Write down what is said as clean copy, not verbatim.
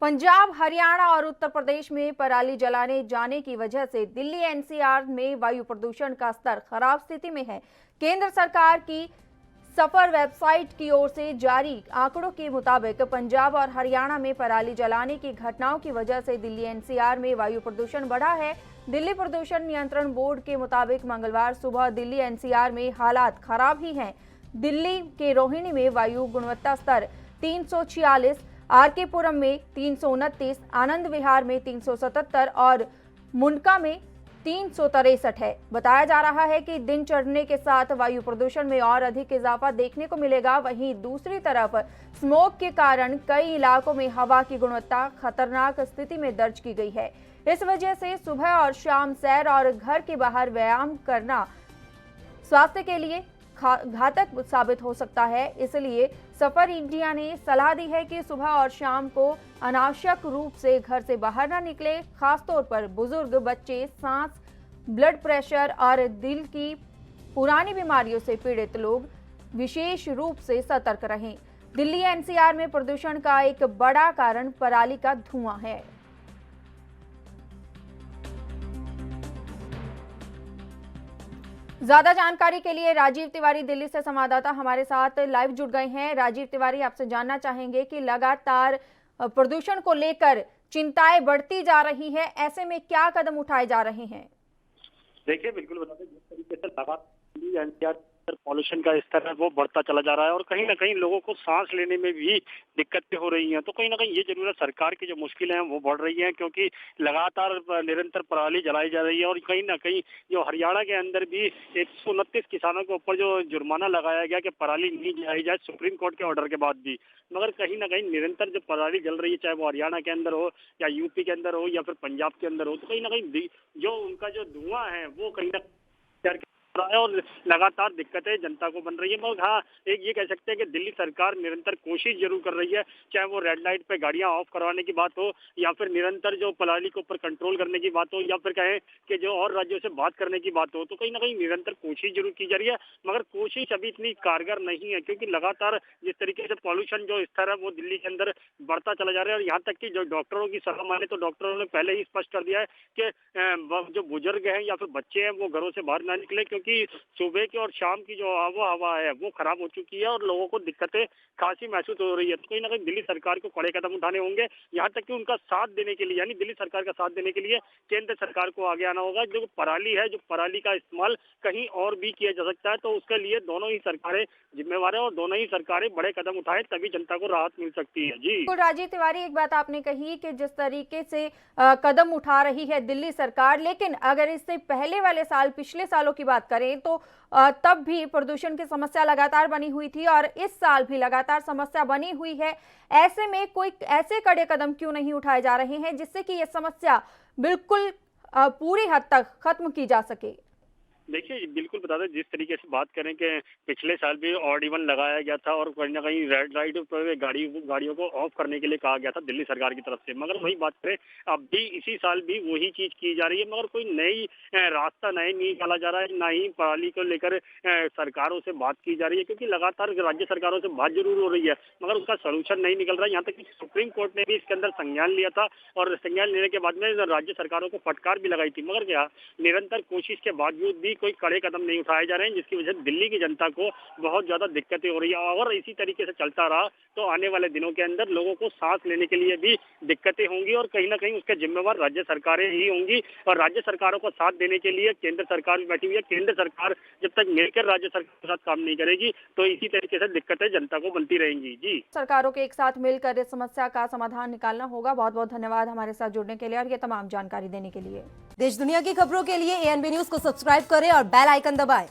पंजाब, हरियाणा और उत्तर प्रदेश में पराली जलाने जाने की वजह से दिल्ली एनसीआर में वायु प्रदूषण का स्तर खराब स्थिति में है। केंद्र सरकार की सफर वेबसाइट की ओर से जारी आंकड़ों के मुताबिक पंजाब और हरियाणा में पराली जलाने की घटनाओं की वजह से दिल्ली एनसीआर में वायु प्रदूषण बढ़ा है। दिल्ली प्रदूषण नियंत्रण बोर्ड के मुताबिक मंगलवार सुबह दिल्ली एनसीआर में हालात खराब ही हैं। दिल्ली के रोहिणी में वायु गुणवत्ता स्तर 346, आरके पुरम में 329, आनंद विहार में 377 और मुंडका में 363 है। बताया जा रहा है कि दिन चढ़ने के साथ वायु प्रदूषण में और अधिक इजाफा देखने को मिलेगा। वहीं दूसरी तरफ स्मोक के कारण कई इलाकों में हवा की गुणवत्ता खतरनाक स्थिति में दर्ज की गई है। इस वजह से सुबह और शाम सैर और घर के बाहर व्यायाम करना स्वास्थ्य के लिए घातक साबित हो सकता है। इसलिए सफर इंडिया ने सलाह दी है कि सुबह और शाम को अनावश्यक रूप से घर से बाहर न निकले। खासतौर पर बुजुर्ग, बच्चे, सांस, ब्लड प्रेशर और दिल की पुरानी बीमारियों से पीड़ित लोग विशेष रूप से सतर्क रहें। दिल्ली एनसीआर में प्रदूषण का एक बड़ा कारण पराली का धुआं है। ज्यादा जानकारी के लिए राजीव तिवारी दिल्ली से संवाददाता हमारे साथ लाइव जुड़ गए हैं। राजीव तिवारी, आपसे जानना चाहेंगे कि लगातार प्रदूषण को लेकर चिंताएं बढ़ती जा रही है, ऐसे में क्या कदम उठाए जा रहे हैं? देखिए, बिल्कुल बता दें, जिस तरीके से लगातार पॉल्यूशन का स्तर है वो बढ़ता चला जा रहा है और कहीं ना कहीं लोगों को सांस लेने में भी दिक्कतें हो रही हैं। तो कहीं ना कहीं ये जरूर है, सरकार की जो मुश्किलें हैं वो बढ़ रही हैं, क्योंकि लगातार निरंतर पराली जलाई जा रही है। और कहीं ना कहीं जो हरियाणा के अंदर भी 129 किसानों के ऊपर जो जुर्माना लगाया गया कि पराली नहीं जलाई जाए, सुप्रीम कोर्ट के ऑर्डर के बाद भी, मगर कहीं ना कहीं निरंतर जो पराली जल रही है, चाहे वो हरियाणा के अंदर हो या यूपी के अंदर हो या फिर पंजाब के अंदर हो, तो कहीं ना कहीं जो उनका जो धुआं है वो कहीं ना रहा है और लगातार दिक्कतें जनता को बन रही है। मगर हाँ, एक ये कह सकते हैं कि दिल्ली सरकार निरंतर कोशिश जरूर कर रही है, चाहे वो रेड लाइट पे गाड़ियां ऑफ करवाने की बात हो या फिर निरंतर जो पराली के ऊपर कंट्रोल करने की बात हो या फिर कहें कि जो और राज्यों से बात करने की बात हो, तो कहीं ना कहीं निरंतर कोशिश जरूर की जा रही है। मगर कोशिश अभी इतनी कारगर नहीं है, क्योंकि लगातार जिस तरीके से पॉल्यूशन जो स्तर है वो दिल्ली के अंदर बढ़ता चला जा रहा है। और यहाँ तक कि जो डॉक्टरों की सलाह माने तो डॉक्टरों ने पहले ही स्पष्ट कर दिया है कि जो बुजुर्ग हैं या फिर बच्चे हैं वो घरों से बाहर ना निकले, क्योंकि सुबह की और शाम की जो हवा है वो खराब हो चुकी है और लोगों को दिक्कतें खासी महसूस हो रही है। तो कहीं ना कहीं दिल्ली सरकार को कड़े कदम उठाने होंगे, यहाँ तक कि उनका साथ देने के लिए, यानी दिल्ली सरकार का साथ देने के लिए केंद्र सरकार को आगे आना होगा। जो पराली है, जो पराली का इस्तेमाल कहीं और भी किया जा सकता है, तो उसके लिए दोनों ही सरकारें जिम्मेवार है और दोनों ही सरकारें बड़े कदम उठाए, तभी जनता को राहत मिल सकती है। जी तो राजीव तिवारी, एक बात आपने कही कि जिस तरीके से कदम उठा रही है दिल्ली सरकार, लेकिन अगर इससे पहले वाले साल, पिछले सालों की बात करें तो तब भी प्रदूषण की समस्या लगातार बनी हुई थी और इस साल भी लगातार समस्या बनी हुई है। ऐसे में कोई ऐसे कड़े कदम क्यों नहीं उठाए जा रहे हैं जिससे कि यह समस्या बिल्कुल पूरी हद तक खत्म की जा सके? देखिए, बिल्कुल बता दें, जिस तरीके से बात करें कि पिछले साल भी ऑड इवन लगाया गया था और कहीं ना कहीं रेड लाइट पर गाड़ियों को ऑफ करने के लिए कहा गया था दिल्ली सरकार की तरफ से, मगर वही बात करें अब भी इसी साल भी वही चीज की जा रही है। मगर कोई नई रास्ता नहीं निकाला जा रहा है, ना ही पराली को लेकर सरकारों से बात की जा रही है, क्योंकि लगातार राज्य सरकारों से बात जरूर हो रही है मगर उसका सोल्यूशन नहीं निकल रहा है। यहाँ तक कि सुप्रीम कोर्ट ने भी इसके अंदर संज्ञान लिया था और संज्ञान लेने के बाद में राज्य सरकारों को फटकार भी लगाई थी, मगर क्या निरंतर कोशिश के बावजूद भी कोई कड़े कदम नहीं उठाए जा रहे हैं, जिसकी वजह से दिल्ली की जनता को बहुत ज्यादा दिक्कतें हो रही है। और इसी तरीके से चलता रहा तो आने वाले दिनों के अंदर लोगों को सांस लेने के लिए भी दिक्कतें होंगी और कहीं ना कहीं उसके जिम्मेवार राज्य सरकारें ही होंगी। और राज्य सरकारों को साथ देने के लिए केंद्र सरकार भी बैठी हुई है। केंद्र सरकार जब तक मिलकर राज्य सरकार के साथ काम नहीं करेगी तो इसी तरीके से दिक्कतें जनता को बनती रहेंगी। जी, सरकारों के एक साथ मिलकर इस समस्या का समाधान निकालना होगा। बहुत बहुत धन्यवाद हमारे साथ जुड़ने के लिए और ये तमाम जानकारी देने के लिए। देश दुनिया की खबरों के लिए एएनबी न्यूज को सब्सक्राइब करें और बेल आइकन दबाएं।